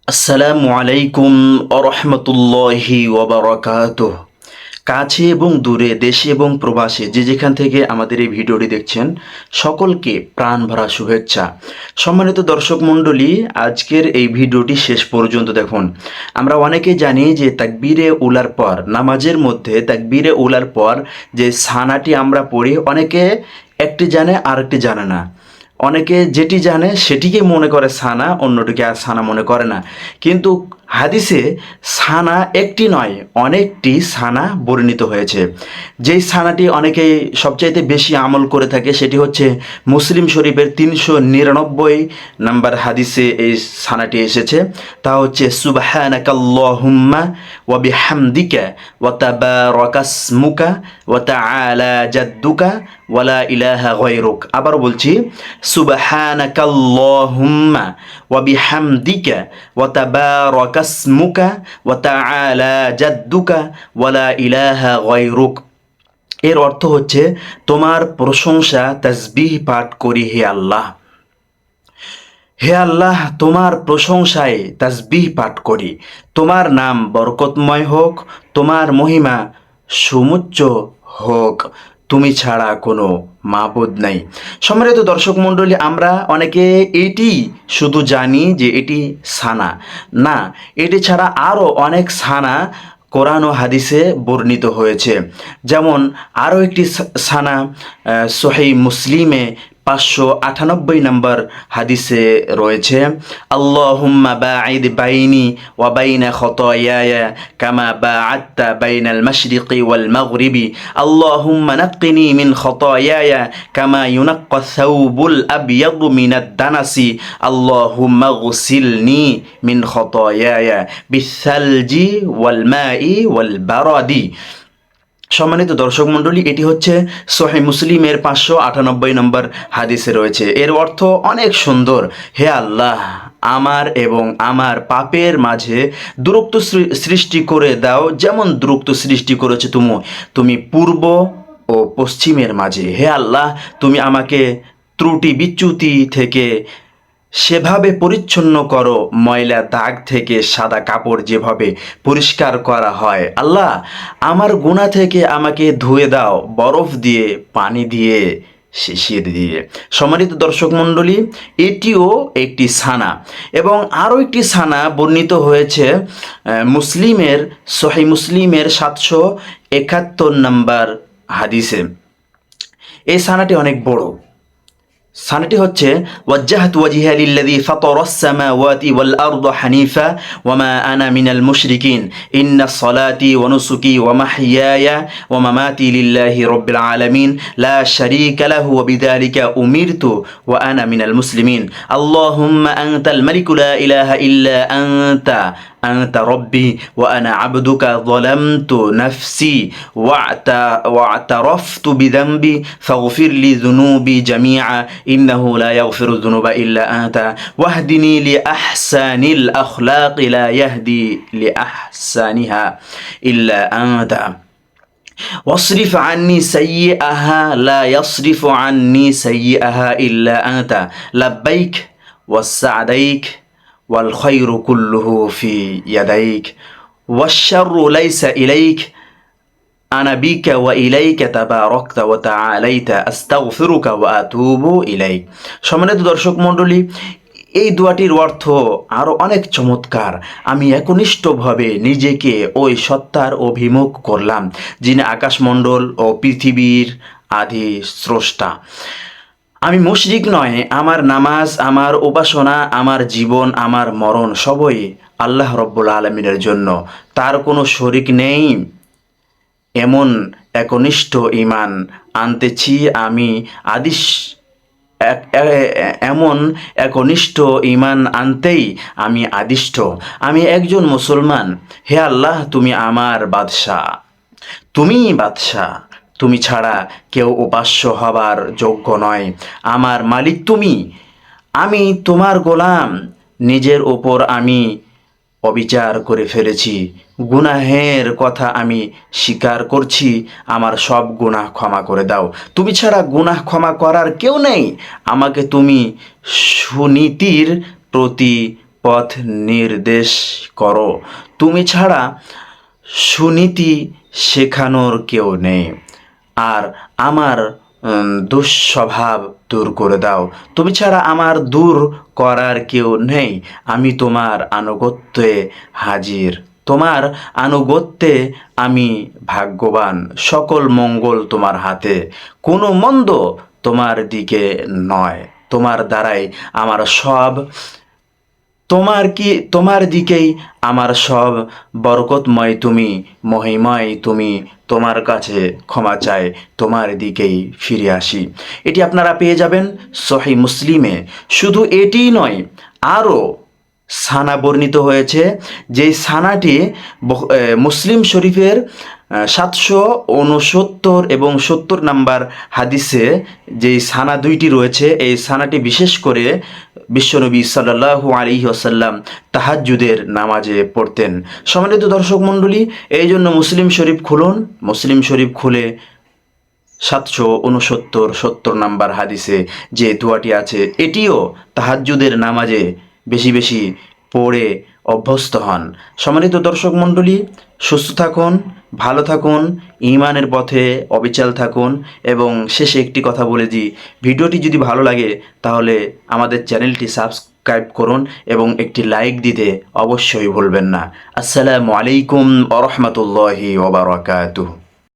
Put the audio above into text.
আসসালামু আলাইকুম আরহামতুল্লাহি ওয়াবারাকাতুহ। কাছে এবং দূরে, দেশে এবং প্রবাসে যে যেখান থেকে আমাদের এই ভিডিওটি দেখছেন, সকলকে প্রাণ ভরা শুভেচ্ছা। সম্মানিত দর্শক মণ্ডলী, আজকের এই ভিডিওটি শেষ পর্যন্ত দেখুন। আমরা অনেকেই জানি যে তাকবীরে উলার পর, নামাজের মধ্যে তাকবীরে উলার পর যে সানাটি আমরা পড়ি, অনেকে একটি জানে আর একটি জানে না। অনেকে যেটি জানে সেটিকে মনে করে সানা, অন্যটিকে আর সানা মনে করে না। কিন্তু হাদিসে সানা একটি নয়, অনেকটি সানা বর্ণিত হয়েছে। যেই সানাটি অনেকেই সবচাইতে বেশি আমল করে থাকে সেটি হচ্ছে মুসলিম শরীফের 399 নাম্বার হাদিসে এই সানাটি এসেছে। তা হচ্ছে সুবহানাকাল্লাহুম্মা ওয়া বিহামদিকা ওয়া তাবারাকাসমুকা ওয়া তাআলা জাদ্দুকা ওয়ালা ইলাহা গায়রুক। আবার বলছি, সুবহানাকাল্লাহুম্মা ওয়া বিহামদিকা ওয়া তাবারাকাসমুকা ওয়া তাআলা জাদ্দুকা ওয়ালা ইলাহা গায়রুক। এর অর্থ হচ্ছে, তোমার প্রশংসা তাসবিহ পাঠ করি হে আল্লাহ। হে আল্লাহ, তোমার প্রশংসায় তাসবিহ পাঠ করি। তোমার নাম বরকতময় হোক, তোমার মহিমা সুমুচ্চ হোক, তুমি ছাড়া কোনো মাবুদ নাই। সম্মানিত দর্শক মণ্ডলী, আমরা অনেকে এটি শুধু জানি যে এটি সানা। না, এটি ছাড়া আরও অনেক সানা কোরআন ও হাদিসে বর্ণিত হয়েছে। যেমন আরও একটি সানা সহিহ মুসলিমে 598 নম্বর হাদিসে রয়েছে, আল্লাহুম্মা বাঈদ বাইনি ওয়া বাইনা খতায়ায়া কামা বাআদতা বাইনাল মাশরিকি ওয়াল মাগরিবি, আল্লাহুম্মা নাক্কিনি মিন খতায়ায়া কামা ইউনাক্কাস সাওবুল আবয়াদু মিনাদ দানাসি, আল্লাহুম্মা গসিলনি মিন খতায়ায়া বিসালজি ওয়াল মাই ওয়াল বারাদি। সম্মানিত দর্শক মণ্ডলী, এটি হচ্ছে সহিহ মুসলিমের 598 নম্বর হাদিসে রয়েছে। এর অর্থ অনেক সুন্দর। হে আল্লাহ, আমার এবং আমার পাপের মাঝে দূরত্ব সৃষ্টি করে দাও, যেমন দূরত্ব সৃষ্টি করেছে তুমি পূর্ব ও পশ্চিমের মাঝে। হে আল্লাহ, তুমি আমাকে ত্রুটি বিচ্যুতি থেকে সেভাবে পরিচ্ছন্ন করো, ময়লা দাগ থেকে সাদা কাপড় যেভাবে পরিষ্কার করা হয়। আল্লাহ, আমার গুনাহ থেকে আমাকে ধুয়ে দাও বরফ দিয়ে, পানি দিয়ে, শিশির দিয়ে। সম্মানিত দর্শক মণ্ডলী, এটিও একটি সানা। এবং আরও একটি সানা বর্ণিত হয়েছে মুসলিমের, সহিহ মুসলিমের 771 নম্বর হাদিসে। এই সানাটি অনেক বড়। সানাটি হচ্ছে, ওয়াজ্জাহতু ওয়াজহিয়া লিল্লাযী ফাতারাস সামাওয়াতি ওয়াল আরদা হানিফা ওয়া মা আনা মিনাল মুশরিকিন, ইন্নাস সালাতি ওয়া নুসুকি ওয়া মাহইয়ায়া ওয়া মামাতি লিল্লাহি রাব্বিল আলামিন লা শারীকা লাহু ওয়া বিযালিকা উমিরতু ওয়া আনা মিনাল মুসলিমিন, আল্লাহুম্মা আনতাল মালিকু লা ইলাহা ইল্লা আনতা أنت ربي وأنا عبدك ظلمت نفسي واعترفت بذنبي فاغفر لي ذنوبي جميعا إنه لا يغفر الذنوب إلا أنت واهدني لأحسن الأخلاق لا يهدي لأحسنها إلا أنت واصرف عني سيئها لا يصرف عني سيئها إلا أنت لبيك والسعديك والخير كله في يديك والشر ليس إليك أنا بك وإليك تباركت وتعاليت أستغفرك وأتوب إليك। সম্মানিত দর্শক মণ্ডলী, এই দোয়াটির অর্থ আরও অনেক চমৎকার। আমি একনিষ্ঠভাবে নিজেকে ওই সত্তার অভিমুখ করলাম যিনি আকাশমণ্ডল ও পৃথিবীর আদি স্রষ্টা। আমি মুশরিক নয়, আমার নামাজ, আমার উপাসনা, আমার জীবন, আমার মরণ সবই আল্লাহ রব্বুল আলমিনের জন্য। তার কোনো শরিক নেই, এমন একনিষ্ঠ ঈমান আনতেছি আমি এমন একনিষ্ঠ ঈমান আনতেই আমি আদিষ্ট। আমি একজন মুসলমান। হে আল্লাহ, তুমি আমার বাদশাহ, তুমিই বাদশাহ, তুমি ছাড়া কেউ উপাস্য হবার যোগ্য নয়। আমার মালিক তুমি, আমি তোমার গোলাম। নিজের ওপর আমি অবিচার করে ফেলেছি, গুনাহের কথা আমি স্বীকার করছি, আমার সব গুনাহ ক্ষমা করে দাও। তুমি ছাড়া গুনাহ ক্ষমা করার কেউ নেই। আমাকে তুমি সুনীতির প্রতি পথ নির্দেশ করো, তুমি ছাড়া সুনীতি শেখানোর কেউ নেই। আর আমার দুঃস্বভাব দূর করে দাও, তুমি ছাড়া আমার দূর করার কেউ নেই। আমি তোমার আনুগত্যে হাজির, তোমার আনুগত্যে আমি ভাগ্যবান। সকল মঙ্গল তোমার হাতে, কোনো মন্দ তোমার দিকে নয়। তোমার দ্বারাই আমার সব, তোমার দিকেই আমার সব। বরকতময় তুমি, মহিময় তুমি, তোমার কাছে ক্ষমা চাই, তোমার দিকেই ফিরে আসি। এটি আপনারা পেয়ে যাবেন সহিহ মুসলিমে। শুধু এটিই নয়, আরও সানা বর্ণিত হয়েছে, যে সানাটি মুসলিম শরীফের 769 এবং 70 নাম্বার হাদিসে যেই সানা দুইটি রয়েছে, এই সানাটি বিশেষ করে বিশ্বনবী সাল্লাল্লাহু আলাইহি ওয়াসাল্লাম তাহাজ্জুদের নামাজে পড়তেন। সম্মানিত দর্শক মণ্ডলী, এই জন্য মুসলিম শরীফ খুলুন, মুসলিম শরীফ খুলে 769 নাম্বার হাদিসে যে দোয়াটি আছে, এটিও তাহাজ্জুদের নামাজে বেশি বেশি পড়ে অভ্যস্ত হন। সম্মানিত দর্শক মণ্ডলী, সুস্থ থাকুন, ভালো থাকুন, ঈমানের পথে অবিচল থাকুন। এবং শেষে একটি কথা বলে দিই, ভিডিওটি যদি ভালো লাগে তাহলে আমাদের চ্যানেলটি সাবস্ক্রাইব করুন এবং একটি লাইক দিতে অবশ্যই ভুলবেন না। আসসালামু আলাইকুম ওয়া রাহমাতুল্লাহি ওয়া বারাকাতুহু।